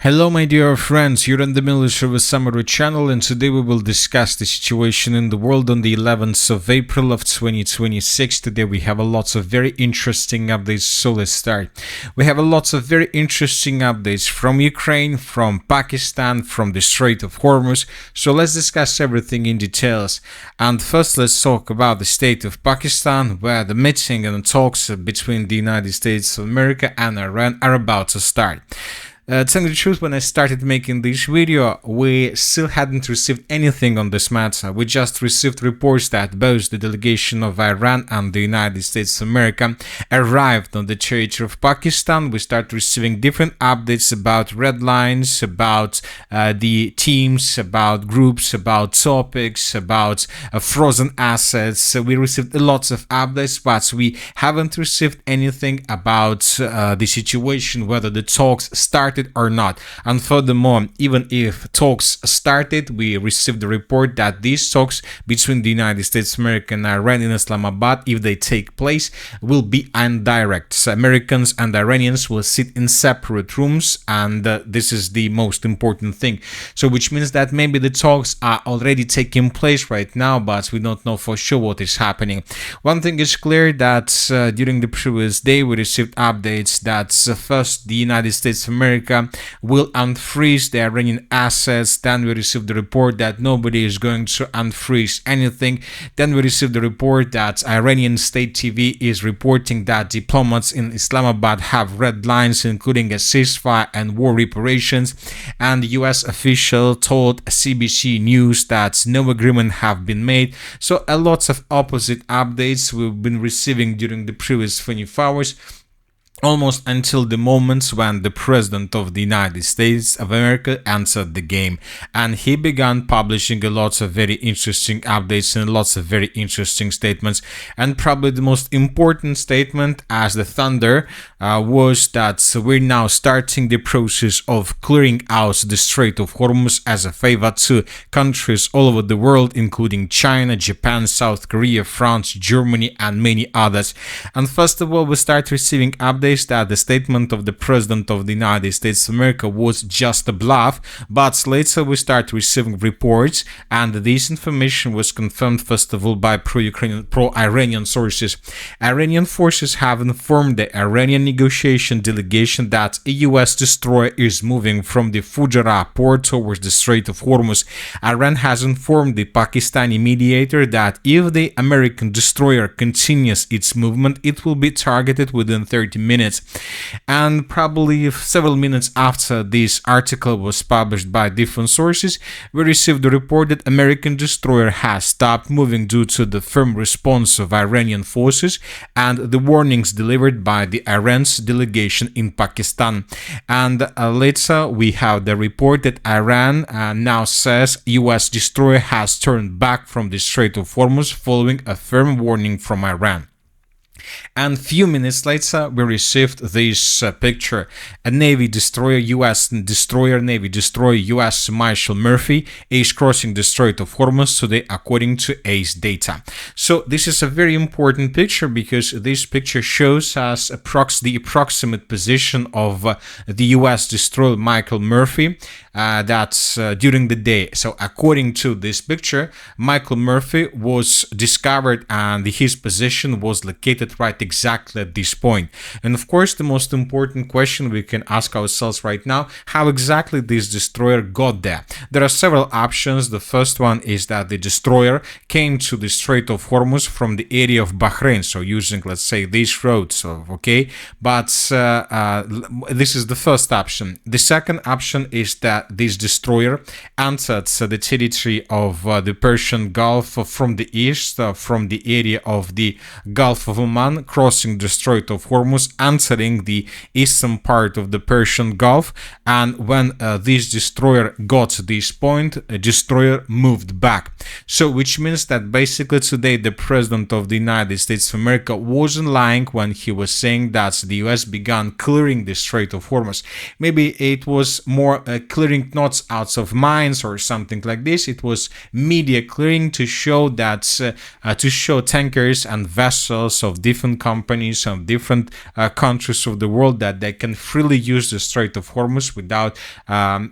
Hello my dear friends, you're on the Military Summary channel, and today we will discuss the situation in the world on the 11th of April of 2026. Today we have a lots of very interesting updates, so let's start. We have a lots of very interesting updates from Ukraine, from Pakistan, from the Strait of Hormuz, so let's discuss everything in details. And first let's talk about the state of Pakistan, where the meeting and talks between the United States of America and Iran are about to start. To tell you the truth, when I started making this video, we still hadn't received anything on this matter. We just received reports that both the delegation of Iran and the United States of America arrived on the territory of Pakistan. We started receiving different updates about red lines, about the teams, about groups, about topics, about frozen assets. We received lots of updates, but we haven't received anything about the situation, whether the talks started or not. And furthermore, even if talks started, we received the report that these talks between the United States of America and Iran in Islamabad, if they take place, will be indirect. So Americans and Iranians will sit in separate rooms, and this is the most important thing. So which means that maybe the talks are already taking place right now, but we don't know for sure what is happening. One thing is clear, that during the previous day we received updates that first the United States of America will unfreeze the Iranian assets. Then we received the report that nobody is going to unfreeze anything. Then we received the report that Iranian state TV is reporting that diplomats in Islamabad have red lines, including a ceasefire and war reparations. And the US official told CBC News that no agreement have been made. So a lot of opposite updates we've been receiving during the previous 24 hours. Almost until the moments when the President of the United States of America entered the game, and he began publishing a lot of very interesting updates and lots of very interesting statements. And probably the most important statement as the thunder was that we're now starting the process of clearing out the Strait of Hormuz as a favor to countries all over the world, including China, Japan, South Korea, France, Germany, and many others. And first of all, we start receiving updates that the statement of the President of the United States of America was just a bluff, but later we start receiving reports, and this information was confirmed first of all by pro-Iranian sources. Iranian forces have informed the Iranian negotiation delegation that a US destroyer is moving from the Fujairah port towards the Strait of Hormuz. Iran has informed the Pakistani mediator that if the American destroyer continues its movement, it will be targeted within 30 minutes. And probably several minutes after this article was published by different sources, we received the report that American destroyer has stopped moving due to the firm response of Iranian forces and the warnings delivered by the Iran's delegation in Pakistan. And later we have the report that Iran now says US destroyer has turned back from the Strait of Hormuz following a firm warning from Iran. And few minutes later, we received this picture. A Navy destroyer, US Michael Murphy is crossing the Strait of Hormuz today, according to ACE data. So this is a very important picture, because this picture shows us the approximate position of the US destroyer Michael Murphy during the day. So according to this picture, Michael Murphy was discovered and his position was located right exactly at this point. And of course, the most important question we can ask ourselves right now, how exactly this destroyer got there? There are several options. The first one is that the destroyer came to the Strait of Hormuz from the area of Bahrain, so using, let's say, this road. So okay, but this is the first option. The second option is that this destroyer entered the territory of the Persian Gulf from the east, from the area of the Gulf of Oman, crossing the Strait of Hormuz, entering the eastern part of the Persian Gulf. And when this destroyer got to this point, a destroyer moved back. So which means that basically today the President of the United States of America wasn't lying when he was saying that the US began clearing the Strait of Hormuz. Maybe it was more clearing not out of mines or something like this. It was media clearing to show that tankers and vessels of different companies and different countries of the world that they can freely use the Strait of Hormuz without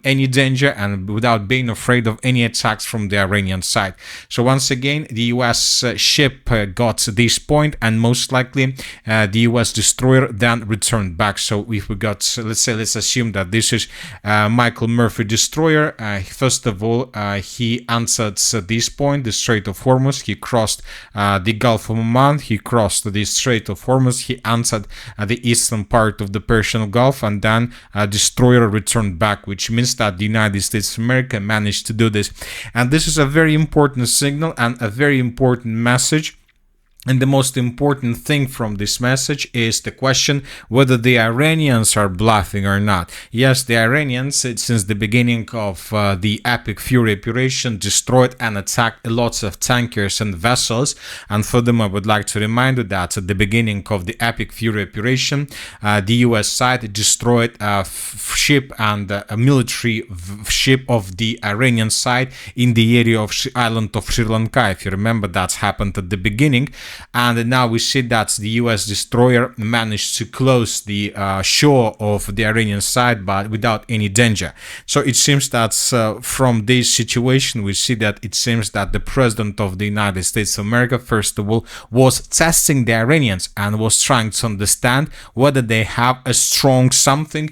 any danger and without being afraid of any attacks from the Iranian side. So once again, the US ship got to this point, and most likely the US destroyer then returned back. So if we got, let's assume that this is Michael Murphy destroyer. First of all, he answered this point, the Strait of Hormuz. He crossed the Gulf of Oman, he crossed the Strait of Hormuz, he answered the eastern part of the Persian Gulf, and then destroyer returned back, which means that the United States of America managed to do this. And this is a very important signal and a very important message. And the most important thing from this message is the question whether the Iranians are bluffing or not. Yes, the Iranians, since the beginning of the Epic Fury operation, destroyed and attacked lots of tankers and vessels. And furthermore, I would like to remind you that at the beginning of the Epic Fury operation, the US side destroyed a ship and a military ship of the Iranian side in the area of island of Sri Lanka. If you remember, that happened at the beginning. And now we see that the US destroyer managed to close the shore of the Iranian side, but without any danger. So it seems that from this situation, we see that it seems that the president of the United States of America, first of all, was testing the Iranians and was trying to understand whether they have a strong something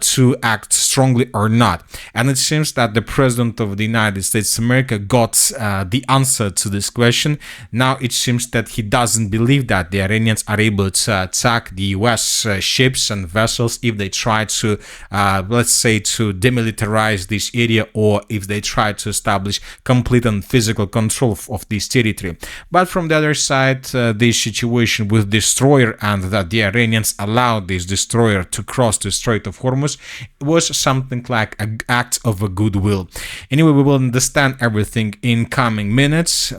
to act strongly or not. And it seems that the president of the United States of America got the answer to this question. Now it seems that he doesn't believe that the Iranians are able to attack the US ships and vessels if they try to, let's say, to demilitarize this area, or if they try to establish complete and physical control of this territory. But from the other side, this situation with destroyer and that the Iranians allowed this destroyer to cross the Strait of Hormuz was something like an act of a goodwill. Anyway, we will understand everything in coming minutes.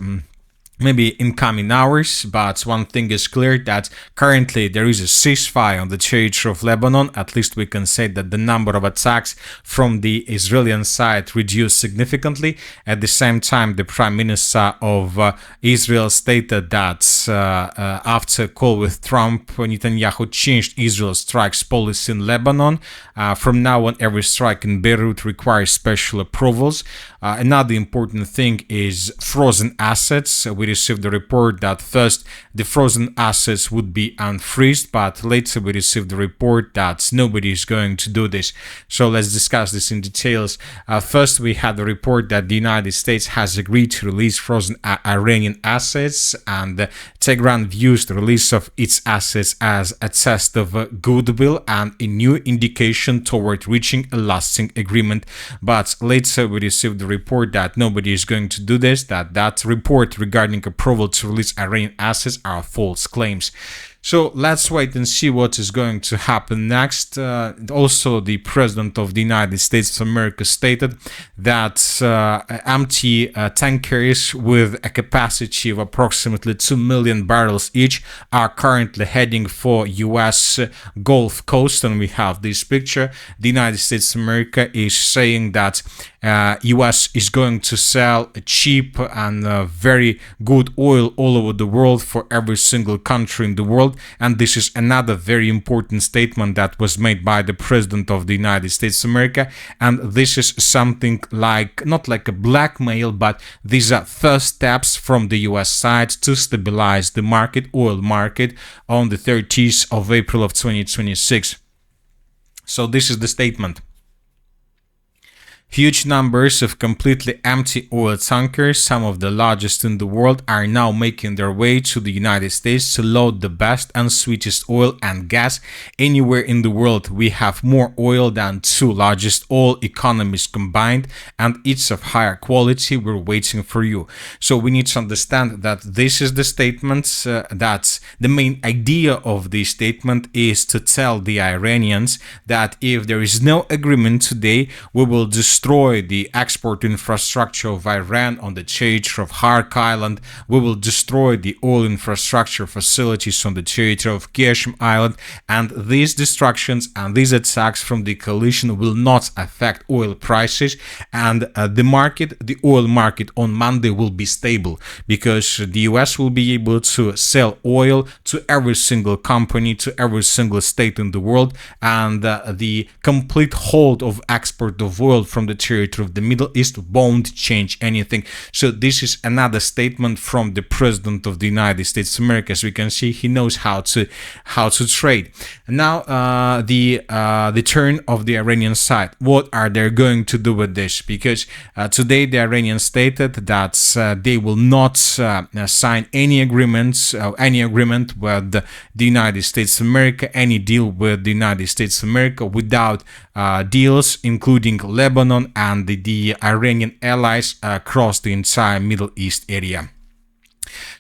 Maybe in coming hours, but one thing is clear, that currently there is a ceasefire on the territory of Lebanon. At least we can say that the number of attacks from the Israeli side reduced significantly. At the same time, the Prime Minister of Israel stated that after a call with Trump, Netanyahu changed Israel's strikes policy in Lebanon. From now on, every strike in Beirut requires special approvals. Another important thing is frozen assets. We received the report that first the frozen assets would be unfreezed, but later we received the report that nobody is going to do this. So let's discuss this in details. First, we had the report that the United States has agreed to release frozen Iranian assets, and Tehran views the release of its assets as a test of goodwill and a new indication toward reaching a lasting agreement. But later we received the report that nobody is going to do this, that report regarding approval to release Iranian assets are false claims. So let's wait and see what is going to happen next. Also, the President of the United States of America stated that empty tankers with a capacity of approximately 2 million barrels each are currently heading for US Gulf Coast. And we have this picture. The United States of America is saying that US is going to sell cheap and very good oil all over the world for every single country in the world. And this is another very important statement that was made by the President of the United States of America. And this is something like, not like a blackmail, but these are first steps from the US side to stabilize the market, oil market, on the 30th of April of 2026. So this is the statement. Huge numbers of completely empty oil tankers, some of the largest in the world, are now making their way to the United States to load the best and sweetest oil and gas anywhere in the world. We have more oil than two largest oil economies combined, and it's of higher quality. We're waiting for you. So we need to understand that this is the statement, that the main idea of this statement is to tell the Iranians that if there is no agreement today, we will destroy destroy the export infrastructure of Iran on the territory of Hark Island. We will destroy the oil infrastructure facilities on the territory of Kershim Island. And these destructions and these attacks from the coalition will not affect oil prices, and the oil market on Monday will be stable, because the US will be able to sell oil to every single company, to every single state in the world, and the complete hold of export of oil from the territory of the Middle East won't change anything. So this is another statement from the President of the United States of America. As we can see, he knows how to trade. Now the turn of the Iranian side. What are they going to do with this? Because today the Iranians stated that they will not sign any agreement with the United States of America, any deal with the United States of America without deals including Lebanon and the Iranian allies across the entire Middle East area.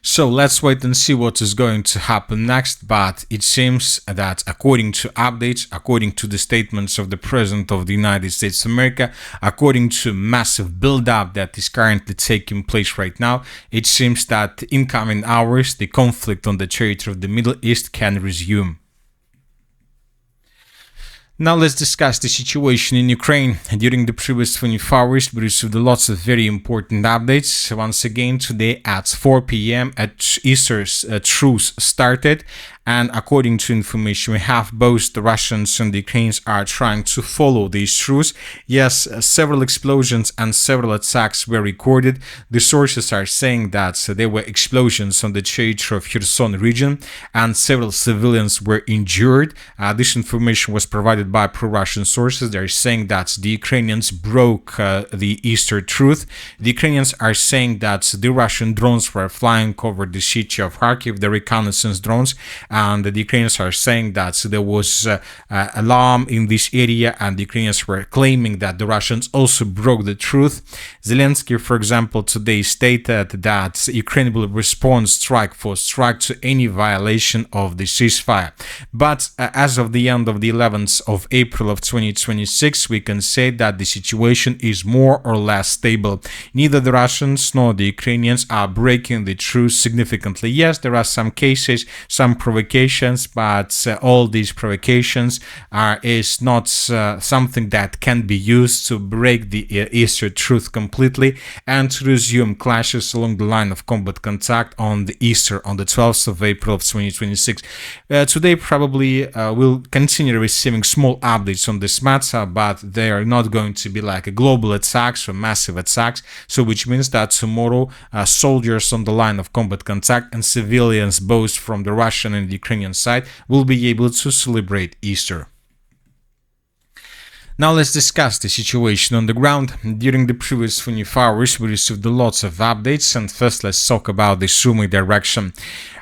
So let's wait and see what is going to happen next, but it seems that according to updates, according to the statements of the President of the United States of America, according to massive build-up that is currently taking place right now, it seems that in coming hours the conflict on the territory of the Middle East can resume. Now let's discuss the situation in Ukraine. During the previous 24 hours, we received lots of very important updates. Once again, today at 4 p.m. at Easter, truce started. And according to information we have, both the Russians and the Ukrainians are trying to follow this truce. Yes, several explosions and several attacks were recorded. The sources are saying that there were explosions on the territory of Kherson region and several civilians were injured. This information was provided by pro-Russian sources. They're saying that the Ukrainians broke the Easter truce. The Ukrainians are saying that the Russian drones were flying over the city of Kharkiv, the reconnaissance drones, and the Ukrainians are saying that there was alarm in this area, and the Ukrainians were claiming that the Russians also broke the truce. Zelensky, for example, today stated that Ukraine will respond strike for strike to any violation of the ceasefire. But as of the end of the 11th of April of 2026, we can say that the situation is more or less stable. Neither the Russians nor the Ukrainians are breaking the truce significantly. Yes, there are some cases, some provocations, but all these provocations is not something that can be used to break the Easter truce completely and to resume clashes along the line of combat contact on the Easter, on the 12th of April of 2026. Today probably we'll continue receiving small updates on this matter, but they are not going to be like a global attacks or massive attacks, so which means that tomorrow soldiers on the line of combat contact and civilians both from the Russian and the Ukrainian side will be able to celebrate Easter. Now let's discuss the situation on the ground. During the previous 24 hours, we received lots of updates, and first let's talk about the Sumy direction.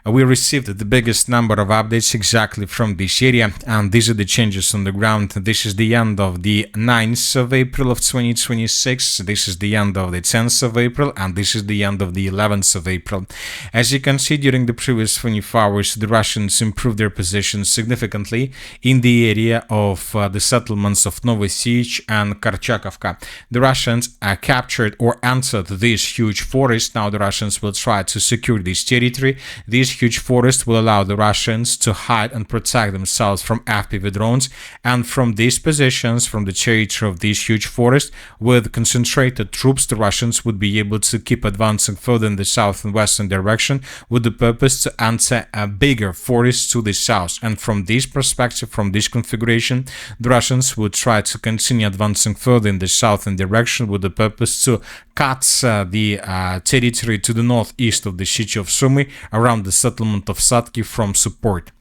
We received the biggest number of updates exactly from this area, and these are the changes on the ground. This is the end of the 9th of April of 2026, this is the end of the 10th of April, and this is the end of the 11th of April. As you can see, during the previous 24 hours, the Russians improved their position significantly in the area of the settlements of Novosich and Karchakovka. The Russians captured or entered this huge forest. Now the Russians will try to secure this territory. This huge forest will allow the Russians to hide and protect themselves from FPV drones, and from these positions, from the territory of this huge forest, with concentrated troops, the Russians would be able to keep advancing further in the south and western direction with the purpose to enter a bigger forest to the south. And from this perspective, from this configuration, the Russians would try to continue advancing further in the southern direction with the purpose to cut the territory to the northeast of the city of Sumy around the settlement of Sadki from support.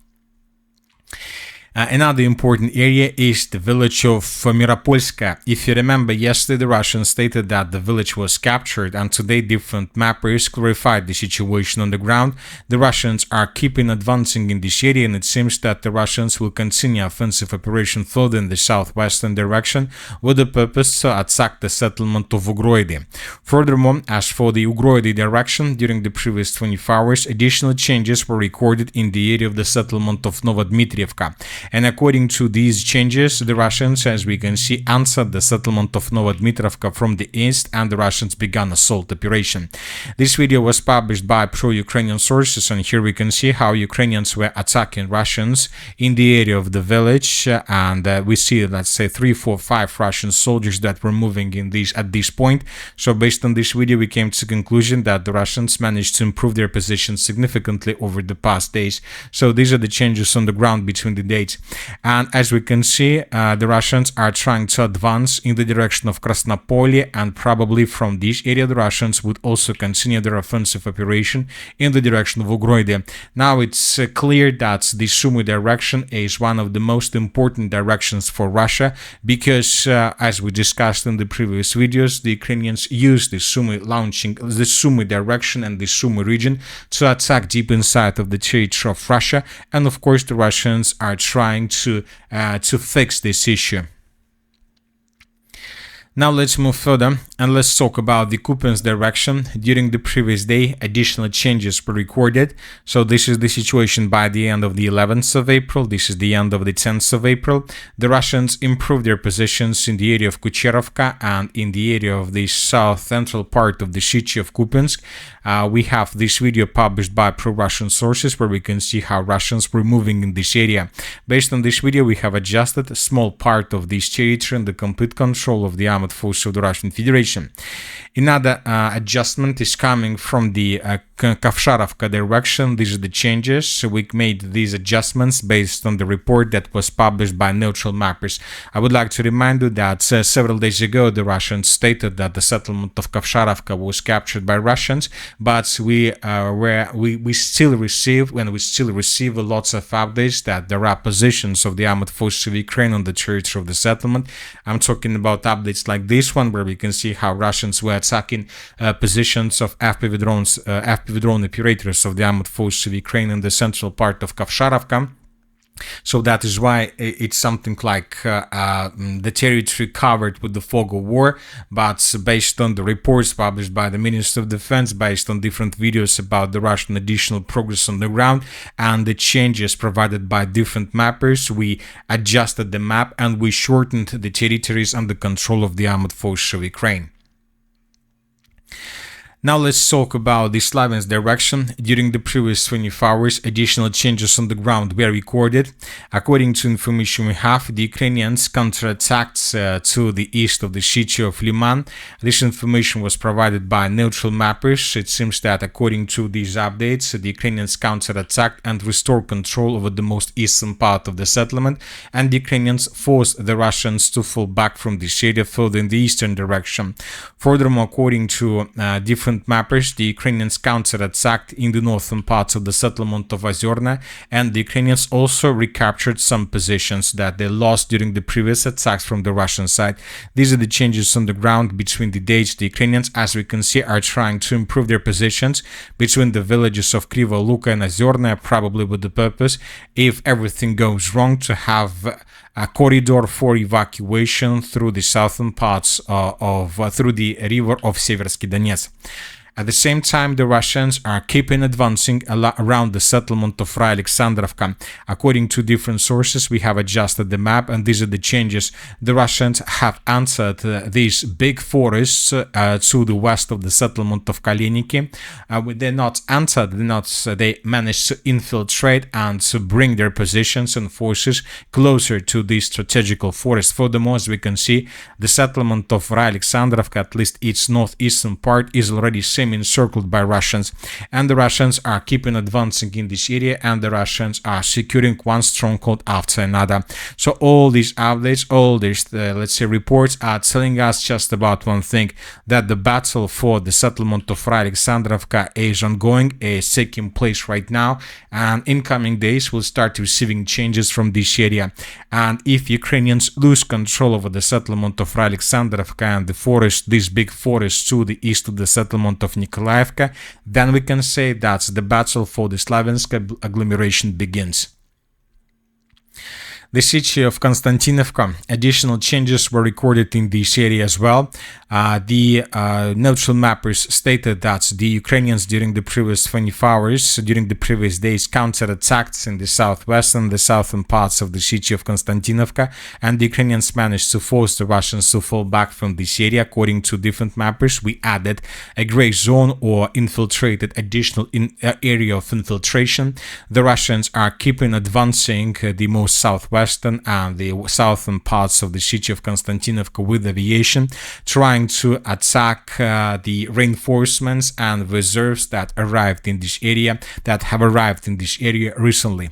Another important area is the village of Miropolska. If you remember, yesterday the Russians stated that the village was captured, and today different mappers clarified the situation on the ground. The Russians are keeping advancing in this area, and it seems that the Russians will continue offensive operation further in the southwestern direction with the purpose to attack the settlement of Ugroidi. Furthermore, as for the Ugroidi direction, during the previous 24 hours, additional changes were recorded in the area of the settlement of Novodmitrievka. And according to these changes, the Russians, as we can see, answered the settlement of Novodmitrovka from the east, and the Russians began assault operation. This video was published by pro-Ukrainian sources, and here we can see how Ukrainians were attacking Russians in the area of the village, and we see, let's say, 3, 4, 5 Russian soldiers that were moving in at this point. So based on this video, we came to the conclusion that the Russians managed to improve their position significantly over the past days. So these are the changes on the ground between the dates. And as we can see, the Russians are trying to advance in the direction of Krasnopolye, and probably from this area the Russians would also continue their offensive operation in the direction of Ugroide. Now it's clear that the Sumy direction is one of the most important directions for Russia, because as we discussed in the previous videos, the Ukrainians use the Sumy direction and the Sumy region to attack deep inside of the territory of Russia, and of course the Russians are trying to fix this issue. Now let's move further and let's talk about the Kupiansk direction. During the previous day, additional changes were recorded. So this is the situation by the end of the 11th of April. This is the end of the 10th of April. The Russians improved their positions in the area of Kucherovka and in the area of the south central part of the city of Kupiansk. We have this video published by pro-Russian sources where we can see how Russians were moving in this area. Based on this video, we have adjusted a small part of this territory and the complete control of the armed force of the Russian Federation. Another adjustment is coming from the Kovsharovka direction. These are the changes. So we made these adjustments based on the report that was published by neutral mappers. I would like to remind you that several days ago the Russians stated that the settlement of Kovsharovka was captured by Russians, but we still receive lots of updates that there are positions of the armed forces of Ukraine on the territory of the settlement. I'm talking about updates like this one, where we can see how Russians were attacking positions of FPV drone operators of the armed forces of Ukraine in the central part of Kovsharovka. So that is why it's something like the territory covered with the fog of war. But based on the reports published by the Minister of Defense, based on different videos about the Russian additional progress on the ground and the changes provided by different mappers, we adjusted the map and we shortened the territories under control of the armed forces of Ukraine. Now let's talk about the Sloviansk direction. During the previous 24 hours, additional changes on the ground were recorded. According to information we have, the Ukrainians counterattacked to the east of the city of Liman. This information was provided by neutral mappers. It seems that according to these updates, the Ukrainians counterattacked and restored control over the most eastern part of the settlement, and the Ukrainians forced the Russians to fall back from this area further in the eastern direction. Furthermore, according to different mappers, the Ukrainians counterattacked in the northern parts of the settlement of Ozerna, and the Ukrainians also recaptured some positions that they lost during the previous attacks from the Russian side. These are the changes on the ground between the dates. The Ukrainians, as we can see, are trying to improve their positions between the villages of Krivo Luka and Ozerna, probably with the purpose, if everything goes wrong, to have a corridor for evacuation through the southern parts through the river of Seversky Donetsk. At the same time, the Russians are keeping advancing around the settlement of Alexandrovka. According to different sources, we have adjusted the map, and these are the changes. The Russians have answered these big forests to the west of the settlement of Kaliniki. They not answered, they managed to infiltrate and to bring their positions and forces closer to these strategical forests. Furthermore, as we can see, the settlement of Alexandrovka, at least its northeastern part, is already encircled by Russians, and the Russians are keeping advancing in this area, and the Russians are securing one stronghold after another. So all these updates, all these let's say reports are telling us just about one thing, that the battle for the settlement of Alexandrovka is ongoing, is taking place right now, and in coming days we'll start receiving changes from this area. And if Ukrainians lose control over the settlement of Alexandrovka and the forest, this big forest to the east of the settlement of Nikolaevka, then we can say that the battle for the Sloviansk agglomeration begins. the city of Kostiantynivka. Additional changes were recorded in this area as well. The neutral mappers stated that the Ukrainians during the previous 24 hours, during the previous days, counterattacked in the southwest and the southern parts of the city of Kostiantynivka, and the Ukrainians managed to force the Russians to fall back from this area. According to different mappers, we added a gray zone or infiltrated additional area of infiltration. The Russians are keeping advancing the most southwestern and the southern parts of the city of Kostiantynivka with aviation, trying to attack the reinforcements and reserves that have arrived in this area recently.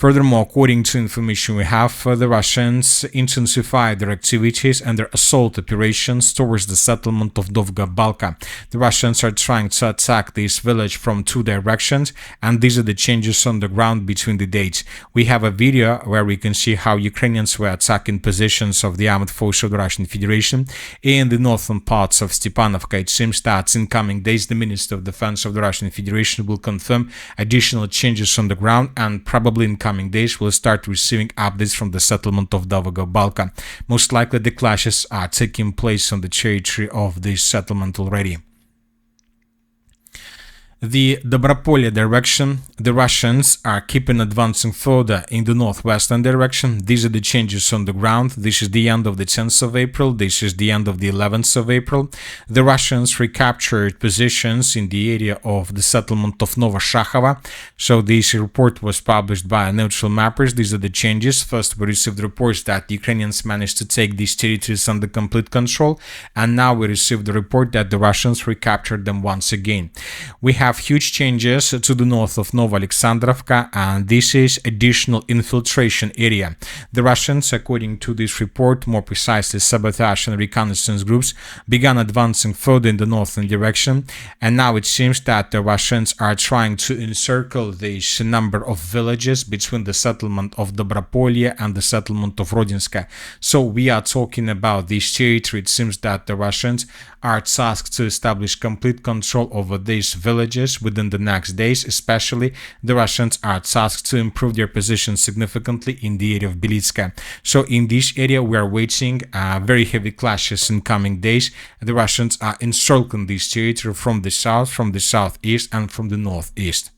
Furthermore, according to information we have, the Russians intensified their activities and their assault operations towards the settlement of Dobropillia. The Russians are trying to attack this village from two directions, and these are the changes on the ground between the dates. We have a video where we can see how Ukrainians were attacking positions of the armed force of the Russian Federation in the northern parts of Stepanovka. It seems that in coming days, the Minister of Defense of the Russian Federation will confirm additional changes on the ground, and probably in coming days we'll start receiving updates from the settlement of Dobropillia. Most likely the clashes are taking place on the territory of this settlement already. The Dobropillia direction, the Russians are keeping advancing further in the northwestern direction. These are the changes on the ground. This is the end of the 10th of April. This is the end of the 11th of April. The Russians recaptured positions in the area of the settlement of Novoshakhova. So this report was published by neutral mappers. These are the changes. First, we received reports that the Ukrainians managed to take these territories under complete control, and now we received the report that the Russians recaptured them once again. We have huge changes to the north of Novoalexandrovka, and this is additional infiltration area. The Russians, according to this report, more precisely sabotage and reconnaissance groups, began advancing further in the northern direction, and now it seems that the Russians are trying to encircle this number of villages between the settlement of Dobropillia and the settlement of Rodinska. So we are talking about this territory. It seems that the Russians are tasked to establish complete control over these villages within the next days. Especially the Russians are tasked to improve their position significantly in the area of Belitska. So in this area we are waiting very heavy clashes in coming days. The Russians are encircling this territory from the south, from the southeast, and from the northeast.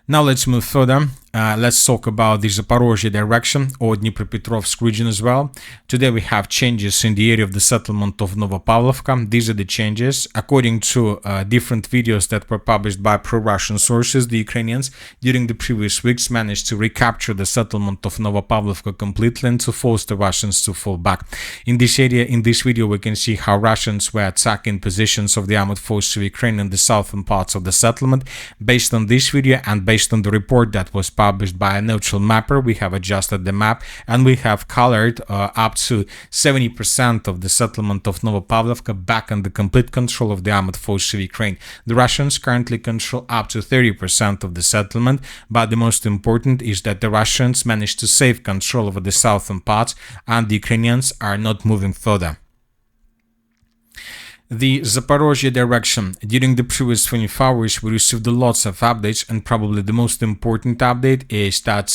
Now let's move further. Let's talk about the Zaporizzhia direction or Dnipropetrovsk region as well. Today we have changes in the area of the settlement of Novopavlovka. These are the changes. According to different videos that were published by pro-Russian sources, the Ukrainians during the previous weeks managed to recapture the settlement of Novopavlovka completely and to force the Russians to fall back. In this area, in this video, we can see how Russians were attacking positions of the armed forces of Ukraine in the southern parts of the settlement. Based on this video and based on the report that was published by a neutral mapper, we have adjusted the map and we have colored up to 70% of the settlement of Novopavlovka back under complete control of the armed forces of Ukraine. The Russians currently control up to 30% of the settlement, but the most important is that the Russians managed to save control over the southern parts and the Ukrainians are not moving further. The Zaporizzhia direction. During the previous 24 hours, we received lots of updates, and probably the most important update is that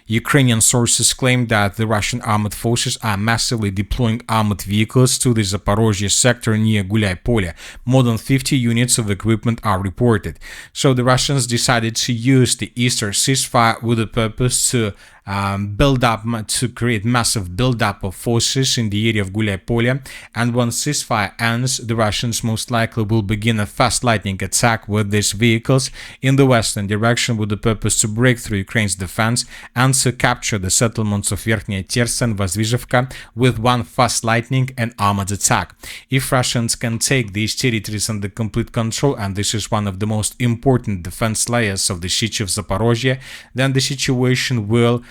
Ukrainian sources claim that the Russian armed forces are massively deploying armored vehicles to the Zaporizzhia sector near Gulay-Polya. More than 50 units of equipment are reported. So the Russians decided to use the Easter ceasefire with the purpose to create massive build-up of forces in the area of Gulay-Polya, and once ceasefire ends, the Russians most likely will begin a fast lightning attack with these vehicles in the western direction with the purpose to break through Ukraine's defense and to capture the settlements of Verkhnya Tersa and Vazvizhevka with one fast lightning and armored attack. If Russians can take these territories under complete control, and this is one of the most important defense layers of the city of Zaporizzhia, then the situation will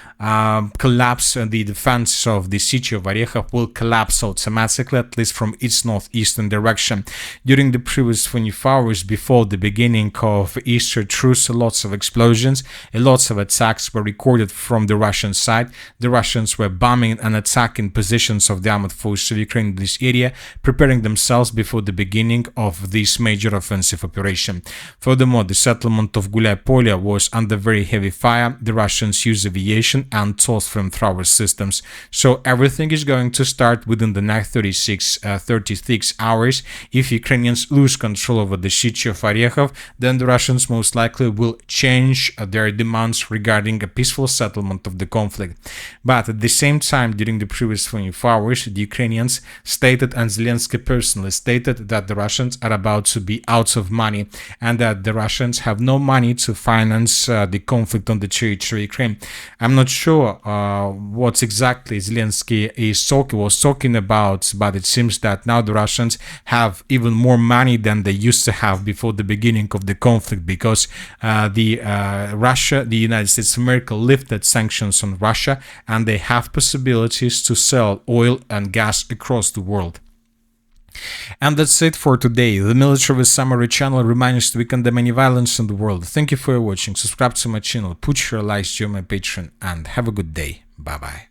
collapse. The defense of the city of Orekhov will collapse automatically, at least from its northeastern direction. During the previous 24 hours before the beginning of Easter truce, lots of explosions, lots of attacks were recorded from the Russian side. The Russians were bombing and attacking positions of the armed forces of Ukraine in this area, preparing themselves before the beginning of this major offensive operation. Furthermore, the settlement of Gulay-Polya was under very heavy fire. The Russians used aviation ammunition and TOS flamethrower systems. So everything is going to start within the next 36 hours. If Ukrainians lose control over the city of Orekhov, then the Russians most likely will change their demands regarding a peaceful settlement of the conflict. But at the same time, during the previous 24 hours, the Ukrainians stated, and Zelensky personally stated, that the Russians are about to be out of money and that the Russians have no money to finance the conflict on the territory of Ukraine. I'm not sure what exactly Zelensky was talking about, but it seems that now the Russians have even more money than they used to have before the beginning of the conflict, because the United States of America lifted sanctions on Russia, and they have possibilities to sell oil and gas across the world. And that's it for today. The Military with Summary channel reminds us to condemn any violence in the world. Thank you for watching. Subscribe to my channel, put your likes, join my Patreon, and have a good day. Bye bye.